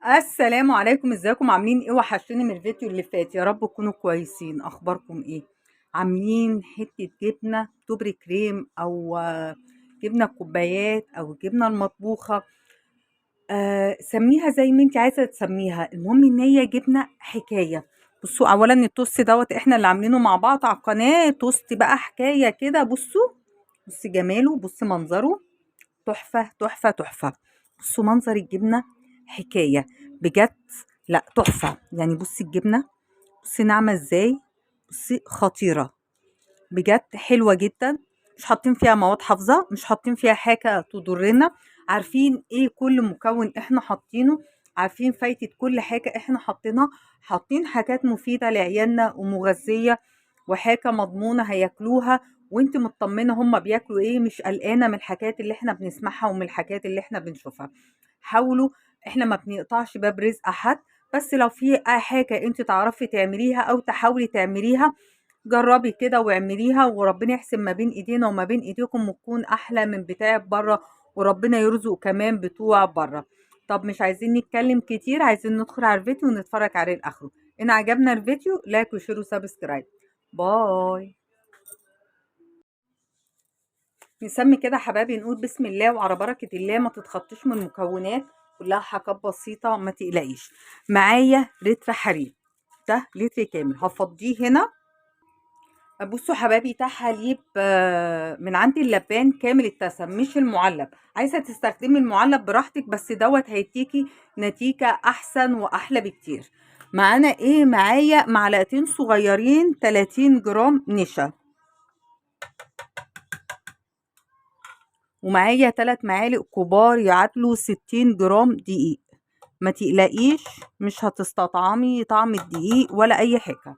السلام عليكم، ازيكم؟ عاملين ايه؟ وحشتوني من الفيديو اللي فات. يا رب تكونوا كويسين. اخباركم ايه؟ عاملين حتة جبنة توبري كريم او جبنة كوبايات او جبنة المطبوخة. سميها زي ما انت عايزة تسميها، المهم ان هي جبنة حكاية. بصوا، اولا التوست دوت احنا اللي عاملينه مع بعض على القناة. توست بقى حكاية كده. بصوا، بص جماله، بص منظره، تحفة تحفة تحفة. بصوا منظر الجبنة حكاية بجد. لا تحفة يعني. بصي الجبنة، بصي ناعمة ازاي، بصي خطيرة بجد، حلوة جدا. مش حاطين فيها مواد حافظة، مش حاطين فيها حاجة تضرنا. عارفين ايه كل مكون احنا حاطينه، عارفين فايدة كل حاجة احنا حاطينها. حاطين حاجات مفيدة لعيالنا ومغذية، وحاجة مضمونة هياكلوها وانت مطمنة هما بياكلوا ايه، مش قلقانة من الحاجات اللي احنا بنسمعها ومن الحاجات اللي احنا بنشوفها. حاولوا، احنا ما بنقطعش باب رزق حد، بس لو في اي حاجة انت تعرفي تعمليها او تحاولي تعمليها، جربي كده واعمليها، وربنا يحسن ما بين ايدينا وما بين ايديكم، وتكون احلى من بتاع بره، وربنا يرزق كمان بتوع بره. طب مش عايزين نتكلم كتير، عايزين ندخل على الفيديو ونتفرج عليه لاخره. ان عجبنا الفيديو لايك وشير وسبسكرايب. باي. نسمي كده حبايبي، نقول بسم الله وعلى بركة الله. ما تتخطيش من المكونات، كلها حاجات بسيطة، ما تقلقيش. معايا لتر حليب، ده لتر كامل هفضيه هنا. بصوا حبايبي، ده حليب من عند اللبان كامل الدسم، مش المعلب. عايزه تستخدمي المعلب براحتك، بس دوت هيديكي نتيجه احسن واحلى بكتير. معانا ايه؟ معايا معلقتين صغيرين 30 جرام نشا، ومعايا 3 معالق كبار يعادلوا 60 جرام دقيق. ما تقلقيش، مش هتستطعمي طعم الدقيق ولا اي حاجه.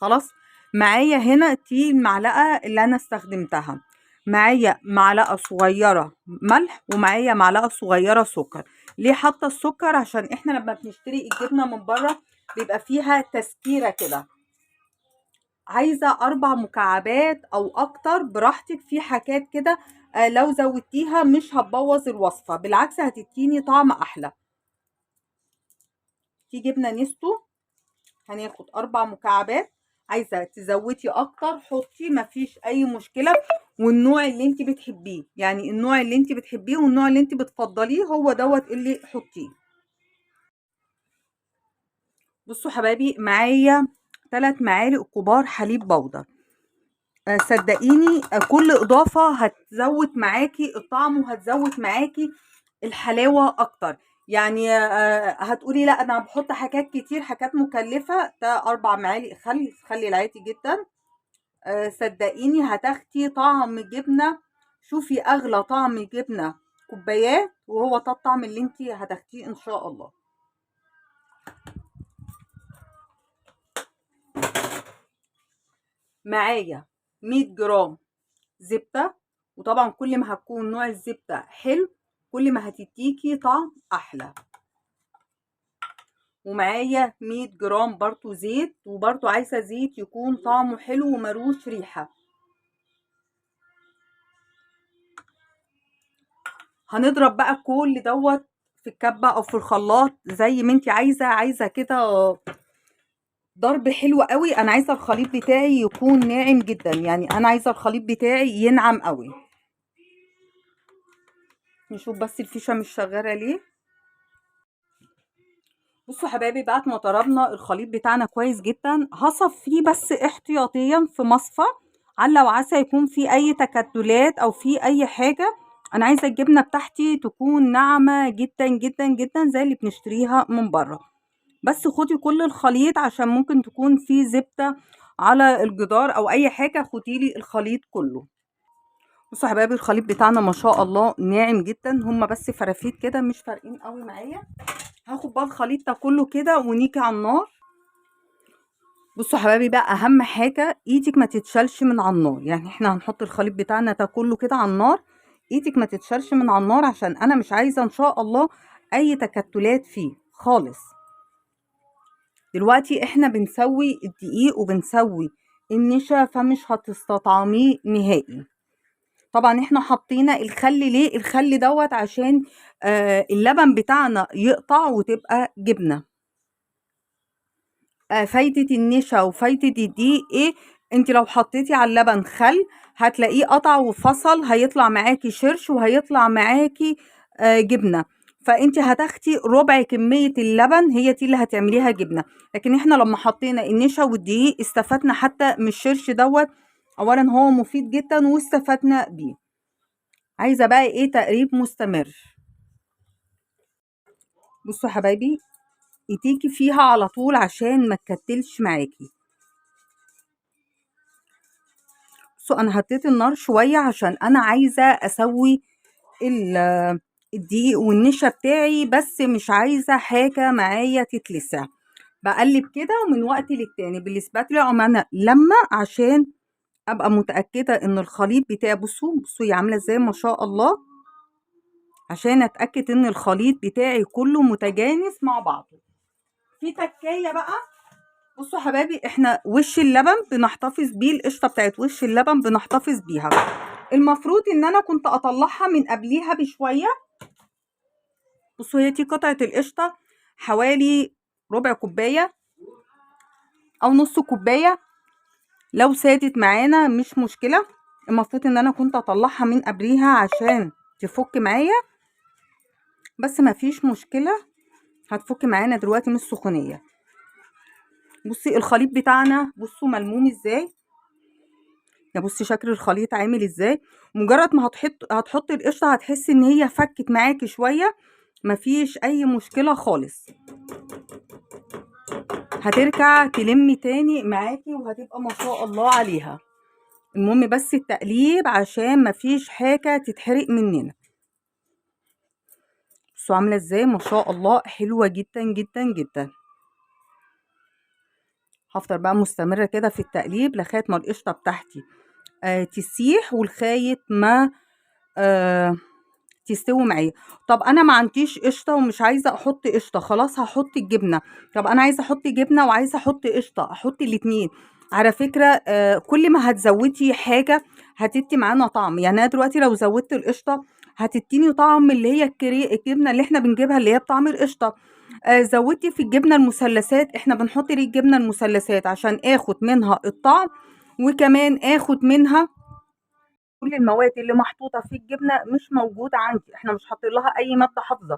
خلاص. معايا هنا دي المعلقة اللي أنا استخدمتها. معايا معلقة صغيرة ملح، ومعايا معلقة صغيرة سكر. ليه حاطة السكر؟ عشان احنا لما بنشتري الجبنة من بره بيبقى فيها تسكيرة كده. عايزة 4 مكعبات أو أكتر براحتك، في حاجات كده لو زودتيها مش هتبوظ الوصفة، بالعكس هتديني طعم أحلى. في جبنة نستو هناخد 4 مكعبات. عايزه تزودي اكتر حطي، مفيش اي مشكله. والنوع اللي انت بتحبيه، يعني النوع اللي انت بتحبيه والنوع اللي انت بتفضليه هو دوت اللي حطيه. بصوا حبايبي، معايا 3 معالق كبار حليب بودر. صدقيني كل اضافه هتزود معاكي الطعم وهتزود معاكي الحلاوه اكتر. يعني هتقولي لا انا بحط حاجات كتير، حاجات مكلفه. ده 4 معالق خلي العادي جدا. صدقيني هتاخدي طعم جبنة. شوفي اغلى طعم جبنة كوبايات، وهو ده الطعم اللي انت هتاخديه ان شاء الله. معايا 100 جرام زبدة، وطبعا كل ما هتكون نوع الزبدة حلو كل ما هتديكي طعم احلى. ومعايا 100 جرام برضو زيت، وبرضو عايزة زيت يكون طعمه حلو وملوش ريحة. هنضرب بقى كل دوت في الكبة او في الخلاط زي ما انت عايزة كده. ضرب حلو قوي. انا عايزه الخليط بتاعي يكون ناعم جدا، يعني انا عايزه الخليط بتاعي ينعم قوي. نشوف بس الفيشه مش شغاله ليه. بصوا حبايبي، بعد ما ضربنا الخليط بتاعنا كويس جدا هصفيه بس احتياطيا في مصفى، على وعسى يكون في اي تكتلات او في اي حاجه. انا عايزه الجبنه بتاعتي تكون ناعمه جدا جدا جدا زي اللي بنشتريها من بره. بس خدي كل الخليط عشان ممكن تكون في زبده على الجدار او اي حاجه، خديلي الخليط كله. بصوا يا حبايبي، الخليط بتاعنا ما شاء الله ناعم جدا، هما بس فرافيت كده مش فارقين قوي معايا. هاخد بقى الخليط ده كله كده ونيجي على النار. بصوا يا حبايبي، بقى اهم حاجه ايدك ما تتشالش من على النار. يعني احنا هنحط الخليط بتاعنا ده كله كده على النار، ايدك ما تتشالش من على النار عشان انا مش عايزه ان شاء الله اي تكتلات فيه خالص. دلوقتي احنا بنسوي الدقيق وبنسوي النشا، فمش هتستطعميه نهائي. طبعا احنا حطينا الخل ليه؟ الخل دوت عشان اللبن بتاعنا يقطع وتبقى جبنة. فايدة النشا وفايدة الدقيق ايه؟ انت لو حطيتي على اللبن خل هتلاقيه قطع وفصل، هيطلع معاكي شرش وهيطلع معاكي جبنة. فانت هتاخدي ربع كمية اللبن، هي دي اللي هتعمليها جبنة. لكن احنا لما حطينا النشا والدقيق استفدنا حتى من الشرش دوت. اولا هو مفيد جدا واستفدنا بيه. عايزة بقى ايه؟ تقريب مستمر. بصوا يا حبايبي، ايديكي فيها على طول عشان ما تكتلش معاكي. بصوا انا هديت النار شويه عشان انا عايزه اسوي الدقيق والنشا بتاعي، بس مش عايزه حاجه معايا تتلسع. بقلب كده ومن وقت للتاني بالسباتولا او معنا لما عشان ابقى متاكده ان الخليط بتاعي، بصوا هي عامله ازاي ما شاء الله، عشان اتاكد ان الخليط بتاعي كله متجانس مع بعضه. في تكايه بقى، بصوا يا حبايبي، احنا وش اللبن بنحتفظ بيه، القشطه بتاعت وش اللبن بنحتفظ بيها. المفروض ان انا كنت اطلعها من قبليها بشويه. بصوا هي دي قطعه القشطه، حوالي ربع كوبايه او نص كوبايه. لو سادت معانا مش مشكله، المفروض ان انا كنت اطلعها من قبليها عشان تفك معايا، بس ما فيش مشكله، هتفك معانا دلوقتي من السخونيه. بصي الخليط بتاعنا، بصوا ملموم ازاي، يا بصي شكل الخليط عامل ازاي. مجرد ما هتحطي القشطه هتحسي ان هي فكت معاكي شويه، مفيش اي مشكله خالص، هترجع تلم تاني معاكي وهتبقى ما شاء الله عليها. المهم بس التقليب عشان مفيش حاجه تتحرق مننا. بصوا عامله ازاي ما شاء الله، حلوه جدا جدا جدا. هفضل بقى مستمره كده في التقليب لغايه ما القشطه بتاعتي تسيح ولغايه ما تستوي معايا. طب انا ما عنديش قشطه ومش عايزه احط قشطه، خلاص هحط الجبنه. طب انا عايزه احط جبنه وعايزه احط قشطه، احط الاتنين. على فكره كل ما هتزودي حاجه هتدي معانا طعم. يعني انا دلوقتي لو زودت القشطه هتديني طعم اللي هي الجبنه اللي احنا بنجيبها اللي هي بطعم القشطه. زودتي في الجبنه المثلثات، احنا بنحط ليه الجبنه المثلثات؟ عشان اخد منها الطعم وكمان اخد منها كل المواد اللي محطوطة في الجبنة مش موجودة عندي، احنا مش حاطين لها اي مادة حافظة.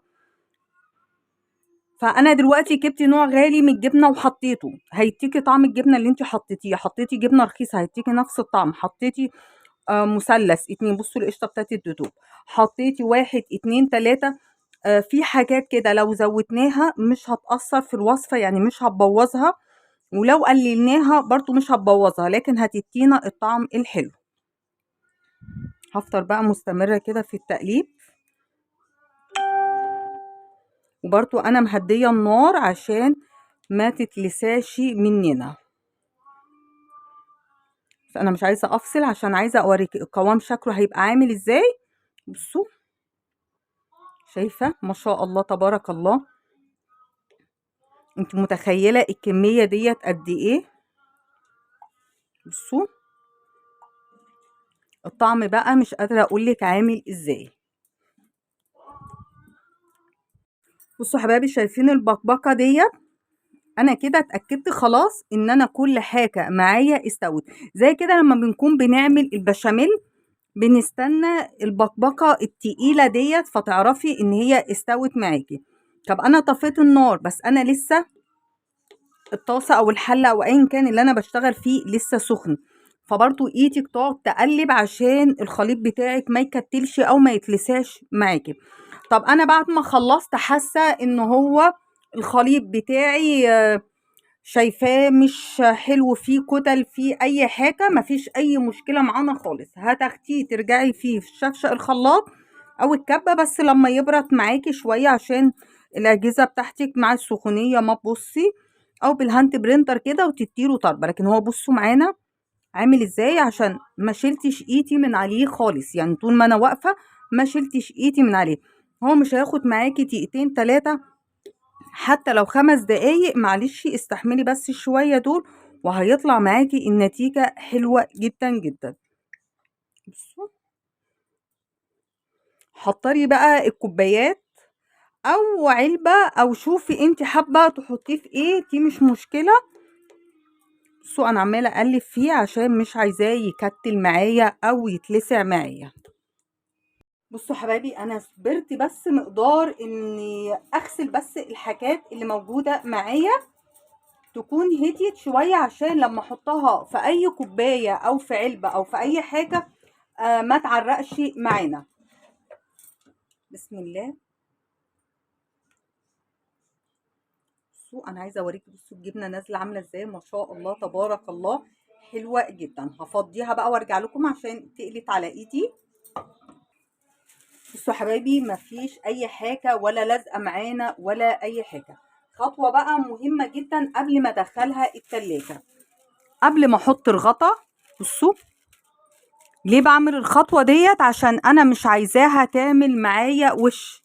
فانا دلوقتي جبت نوع غالي من الجبنة وحطيته، هيديكي طعم الجبنة اللي انت حطيتيه. حطيتي جبنة رخيصة هيديكي نفس الطعم. حطيتي مثلث اتنين، بصوا القشطة بتاعت الدودوب، حطيتي واحد اتنين تلاتة. في حاجات كده لو زودناها مش هتأثر في الوصفة، يعني مش هتبوظها، ولو قللناها برضو مش هتبوظها، لكن هتدينا الطعم الحلو. هفضل بقى مستمرة كده في التقليب، وبرضو انا مهدية النار عشان ما تتلساش مننا. انا مش عايزة افصل عشان عايزة اوريك القوام شكله هيبقى عامل ازاي. بصوا شايفة ما شاء الله تبارك الله، انت متخيلة الكمية ديت قد ايه؟ بصوا الطعم بقى مش قادرة اقولك عامل ازاي. بصوا حبايبي، شايفين البقبقة ديت؟ انا كده اتاكدت خلاص ان انا كل حاجه معايا استوت. زي كده لما بنكون بنعمل البشاميل بنستنى البقبقه التقيله ديت فتعرفي ان هي استوت معاكي. طب انا طفيت النار بس انا لسه الطاسه او الحله او ايا كان اللي انا بشتغل فيه لسه سخن، فبرضو ايدك تقعد تقلب عشان الخليط بتاعك ما يكتلش او ما يتلساش معاكي. طب انا بعد ما خلصت حاسه ان هو الخليط بتاعي شايفاه مش حلو، فيه كتل، فيه اي حاجه، مفيش اي مشكله معانا خالص. هتاخديه ترجعي فيه في شفشق الخلاط او الكبه بس لما يبرد معاكي شويه عشان الاجهزه بتاعتك مع السخونيه ما تبصي، او بالهاند برينتر كده وتديله طربه. لكن هو بصوا معانا عامل ازاي عشان ما شلتش ايدي من عليه خالص، يعني طول ما انا واقفه ما شلتش ايدي من عليه. هو مش هياخد معاكي دقيقتين تلاتة، حتى لو 5 دقايق، معلش استحملي بس شوية دول وهيطلع معاكي النتيجة حلوة جدا جدا. بصوا حضري بقى الكوبايات او علبة، او شوفي انت حابة تحطيه في ايه، دي مش مشكلة. بصوا انا عمالة اقلب فيه عشان مش عايزاه يكتل معايا او يتلسع معايا. بصوا حبايبي، انا صبرت بس مقدار اني اغسل بس الحاجات اللي موجودة معايا تكون هديت شوية، عشان لما احطها في اي كوباية او في علبة او في اي حاجة ما تعرقش معانا. بسم الله. بصوا انا عايزة اوريكم، بصوا الجبنة نازلة عاملة ازاي، ما شاء الله تبارك الله، حلوة جدا. هفضيها بقى وارجع لكم عشان تقلت على ايدي. بصوا حبايبي، مفيش اي حاجة ولا لازقة معانا ولا اي حاجة. خطوة بقى مهمة جدا قبل ما ادخلها التلاجة، قبل ما احط الغطا. بصوا ليه بعمل الخطوة ديت، عشان انا مش عايزاها تعمل معايا وش.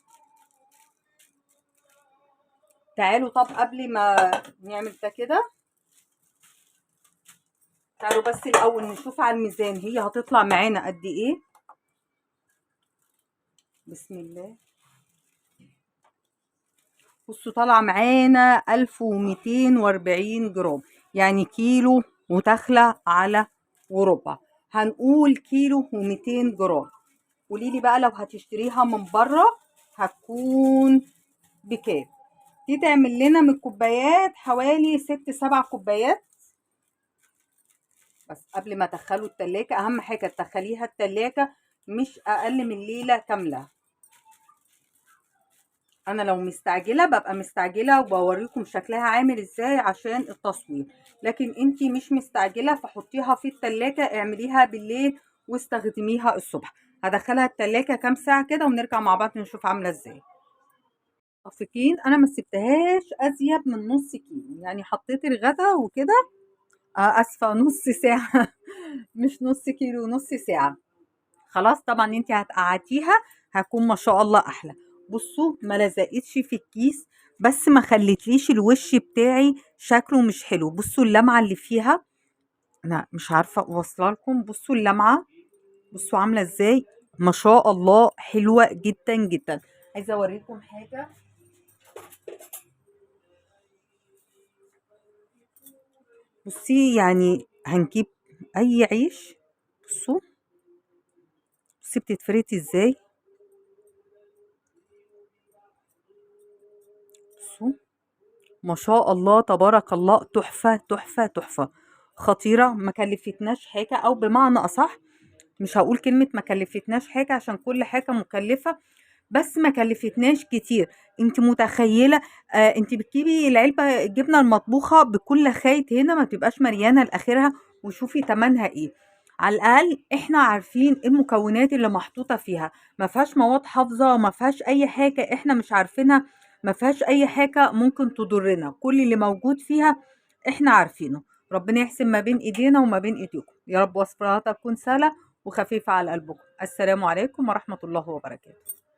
تعالوا طب قبل ما نعمل ده كده، تعالوا بس الاول نشوف على الميزان هي هتطلع معانا قد ايه. بسم الله. بصوا طالعه معانا 1240 جرام، يعني كيلو وداخله على وربع. هنقول كيلو و200 جرام. قوليلي بقى لو هتشتريها من بره هتكون بكام. دي تعمل لنا من الكوبايات حوالي 6-7 كوبايات. بس قبل ما تدخلوا التلاجة، اهم حاجة تدخليها التلاجة مش اقل من ليلة كاملة. انا لو مستعجلة ببقى مستعجلة وبوريكم شكلها عامل ازاي عشان التصوير، لكن انتي مش مستعجلة فحطيها في التلاجة، اعمليها بالليل واستخدميها الصبح. هدخلها التلاجة كام ساعة كده ونرجع مع بعض نشوف عاملة ازاي. متفقين، انا ما سبتهاش ازيد من نص كيلو، يعني حطيت الغدا وكده. اسفة، نص ساعة مش نص كيلو، نص ساعة. خلاص طبعا انت هتقعديها هكون ما شاء الله احلى. بصوا ما لزقتش في الكيس، بس ما خلتليش الوش بتاعي شكله مش حلو. بصوا اللمعة اللي فيها، انا مش عارفة اوصلها لكم. بصوا اللمعة، بصوا عاملة ازاي، ما شاء الله حلوة جدا جدا. عايزة اوريكم حاجة. بصي يعني هنجيب اي عيش. بصوا، بصي بتتفرد ازاي. بصوا ما شاء الله تبارك الله، تحفة تحفة تحفة، خطيرة. ما كلفتناش حاجة، او بمعنى اصح مش هقول كلمة ما كلفتناش حاجة عشان كل حاجة مكلفة، بس ما كلفتناش كتير. انت متخيلة انت بتجيبي العلبة الجبنة المطبوخة بكل خيط هنا ما تبقاش مريانة لاخرها، وشوفي تمنها ايه. على الاقل احنا عارفين ايه المكونات اللي محطوطة فيها، ما فيهاش مواد حافظة، ما فيهاش اي حاجة احنا مش عارفينها، ما فيهاش اي حاجة ممكن تضرنا. كل اللي موجود فيها احنا عارفينه. ربنا يحسن ما بين ايدينا وما بين ايديكم يا رب، وصفاتها تكون سهلة وخفيفة على قلبكم. السلام عليكم ورحمة الله وبركاته.